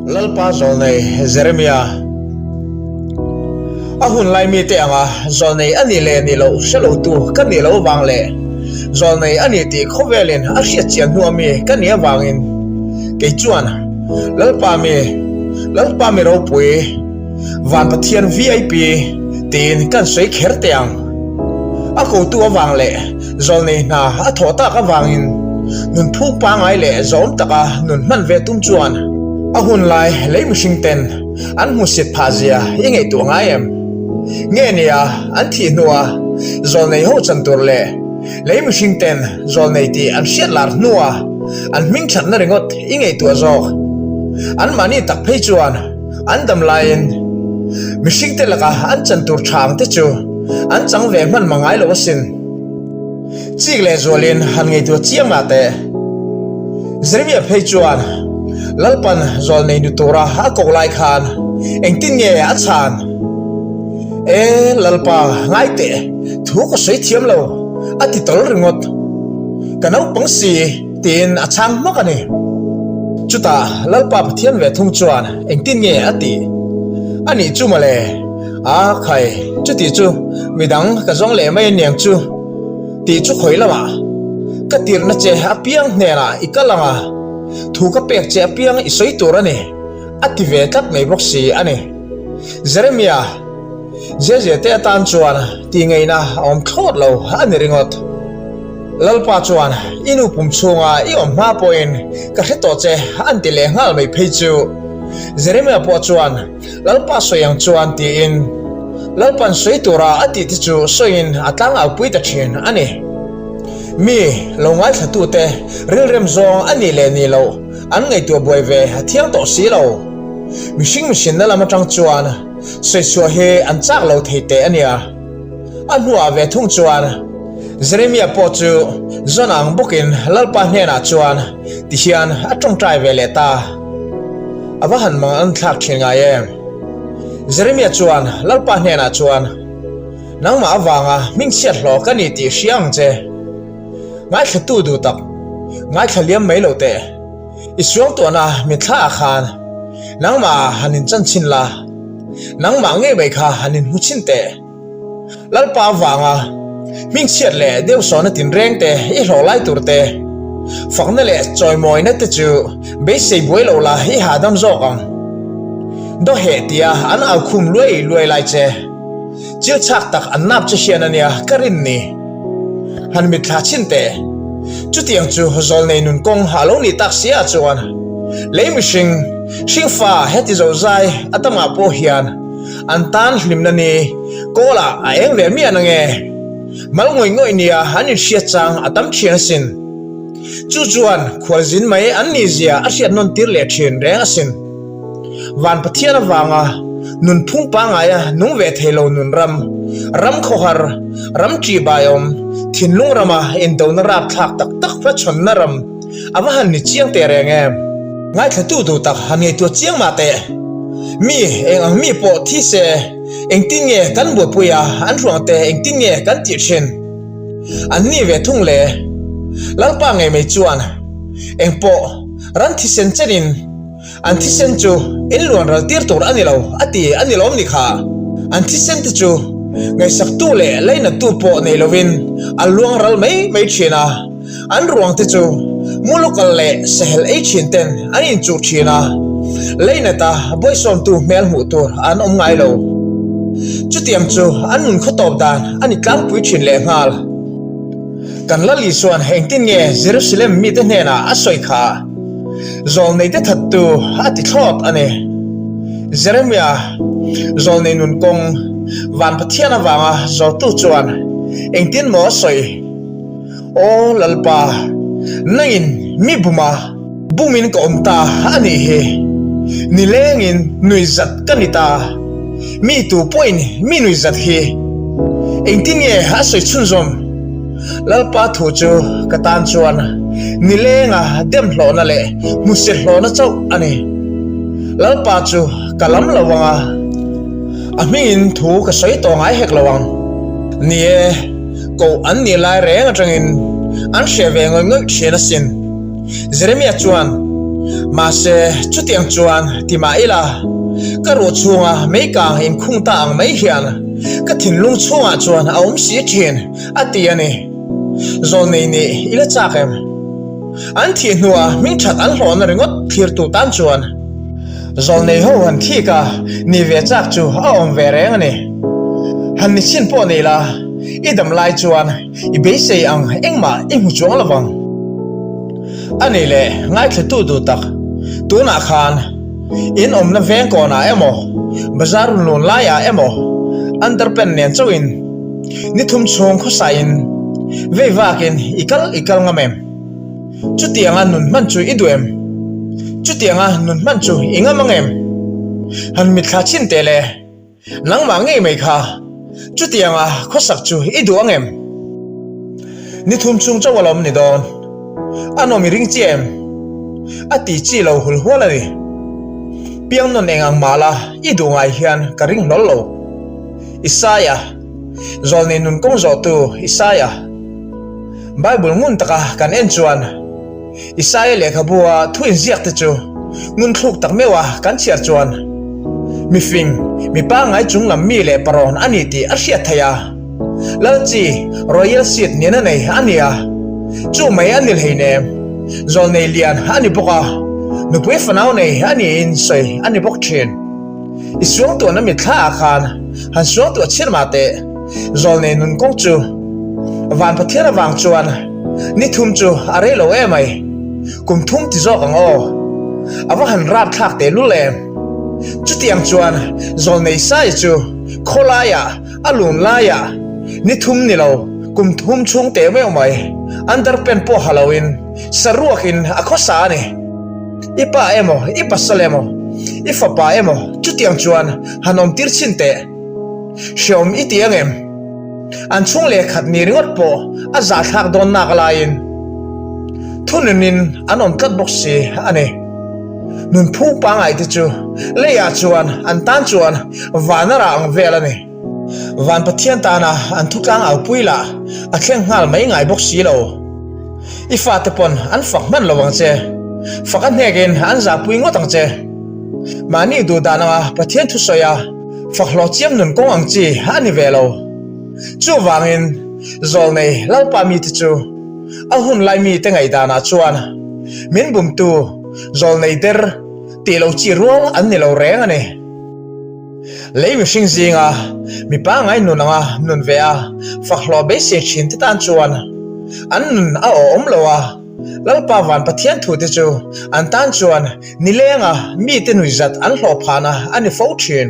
lalpa zol nei Jeremiah ahun lai mi te anga zol nei ani le ni lo shalo tu kan ni lo wang le zol nei ani ti khovelin a hria chian nu mi kan ni wangin ke chuan lalpa mi ro pui van pathian VIP tin kan sei kher teang a ko tu wang le zol nei na a thota ka wangin nun phu pa ngai le zom taka nun man ve tum chuan ahun lai leimishing ten an musit phazia ingei tu ngai em nge nia an thi nuwa zol nei ho chan tur le leimishing ten zol nei ti an hriat lar nuwa an ming chat na ringot ingei tu zo an mani tak phei chuan an dam lain mishing te laka an chan tur thang te chu an chang ve man mangai lo sin chik le zolin han ngei tu chiam na te Jeremiah phei chuan lalpan zol nei nu tura a kok lai khan eng tin nge a chan lalpa ngai te thu ko sei thiam lo a ti tol ringot kanau pangsi tin a chang ma kani chuta lalpa pathian ve thung chuan eng tin nge ati ani chu male a khai chu ti chu midang ka zong le mai niang chu ti chu khoi lama ka tir na che a piang ne na ikalanga thu ka pek che piang i soi tur ani ati ve tat mai bok si ani Jeremiah je te tan chuan ti ngei na om thot lo ani ringot lalpa chuan inu pum chunga i om ma poin ka heto che an ti le ngal mai phei chu Jeremiah po chuan lalpa soyang chuan ti in lalpan soi tura ati ti chu soin atlang au pui ta thin ani mi lo ngai thatu te ril rem zong ani le ni lo an ngai tu boi ve thiang to si lo mishing na lama tang chuan sei chua he an chak lo thei te ania an huwa ve thung chuan Jeremiah po chu zonang bukin lalpa hne na chuan ti hian atong trai ve le ta awahan mang an thak thinga em Jeremiah chuan lalpa hne na chuan nangma awanga mingchiat hlo kani ti hriang che ngai thatu du tak ngai thaliam mai lo te isuang to na mi thla khan nangma hanin chan chin la nangma nge bai kha hanin hu chin te lalpa wanga ming chiat le deu so na tin reng te I hlo lai tur te fakna le choi moi na te chu be sei boi lo la hi hadam zo kang do he tia an au khum luai lai che chiu chak tak an nap che hian ania karin ni han mi thla chin te chu tiang chu zol nei nun kong halo ni tak sia chuan leimishing shingfa heti zo zai atama po hian an tan hlim na ni kola a eng le mi anange mal ngoi nia hanin hria chang atam thian sin chu chuan khwalzin mai an ni zia a hriat non tir le thin reng asin van pathian awanga nun phung pa ngaya nung ve thelo nun ram khohar ram chi bayom thinlung rama in don rap thak tak fa chon na ram awahan ni chiang te renge ngai thatu du tak hange tu chiang ma te mi eng mi po thi se eng tin nge kan bo puya an ruang te eng tin nge kan ti thin an ni ve thung le lalpa nge me chuan eng po ran thi sen cherin an thi sen chu in luan ral tir tur ani lom ni kha an thi sen te chu ngai sak tu le leina tu po nei lovin al luang ral mai thina an ruang te chu mulukal le sehel ei thin ten anin chu thina leina ta boisom tu mel mu tur an om ngai lo chu tiam chu an nun khotop dan ani tlang pui thin le ngal kan lali suan heng tin nge Jerusalem mi te hne na asoi kha zol nei te thattu ati thot ane Jeremiah zol nei nun kong van pathian awanga zol tu chuan eng tin mo soi o lalpa nangin mi bumin ko omta ani he nilengin nuizat kanita mi tu point mi nuizat he eng tin nge asoi chunzom lalpa thu chu katan chuan nilenga dem hlo na le musir hlo na chau ani lalpa chu kalam lawanga amin thu ka soi to ngai hek lawang nie ko an ni lai reng atangin an sheve ngoi ngoi thena sin Jeremiah chuan mà sẽ chút tiếng chuan thì mà ấy là cái ruột chuông mấy càng in khung tang mấy hiền cái thìn lung chuông chuan ông sĩ thiền tiền này rồi này nè ý là chắc em anh thiền hùa mình chặt anh hòn rồi ngót thiệt tụ tan chuan rồi này hậu hắn thi cả nè về chắc chu ông về rèn này hắn xin po này là ý đầm lai chuan ý bây giờ anh mà anh chuang là vâng anh này lệ ngay khi tu tắc tu na khan in na ven ko na emo bazar lon la ya emo underpen nen chawin ni thum chong kho sain ve vakin ikal ngamem chutianga nun man chu iduem chutianga nun man chu ingamangem han mit kha chin tele nangma ngei mai kha chutianga kho sak chu iduangem ni thum chung chawalom ni don anomi ring chem ati chi lo hul hwala ni piang non engang mala idu ngai hian ka ring nol lo Isaiah zol ne nun kong zo tu Isaiah Bible ngun taka kan en chuan Isaiah le khabua thuin ziak te chu ngun thluk tak mewa kan chiar chuan mi fing mi pa ngai chung lam mi le paron ani ti a hriat thaya lalchi royal seat ni na nei ania chu mai anil heine zol nei lian ani boka nu pui fanau nei ani in soi ani bok thin isuang tu na mi thla khan han suang tu chir ma te zol nei nun kong chu van pathian awang chuan ni thum chu are lo e mai kum thum ti zo kang o awa han rat thak te lu le chu tiang chuan zol nei sai chu kholaya alun laya ni thum ni lo kum thum chung te me mai underpen po halloween saruakin akhosa ni ipa emo ipa salemo ifa pa emo chu tiang chuan hanom tir chin te shom itiang em an chung le khat ni ringot po a za thak don nak lain thunin anom kat boxi ane nun phu pa ngai te chu le ya chuan an tan chuan vanara ang velani van pathian ta na an thutlang au puila a thleng ngal mai ngai boxi lo ifa te pon an fak man lowang che fakan hegen an za pui ngotang che mani du dana pathian thu soya faklo chiam nun kong ang chi ani velo chu wangin zol nei lalpa mi te chu a hun lai mi te ngai dana chuan min bum tu zol nei der ti lo chi rual an ni lo reng ani lei mi hring zinga mi pa ngai nun anga nun ve a faklo be se chin te tan chuan an nun a om lowa lalpa van pathian thu te chu an tan chuan ni lenga mi te nui zat an hlo phana ani fo thin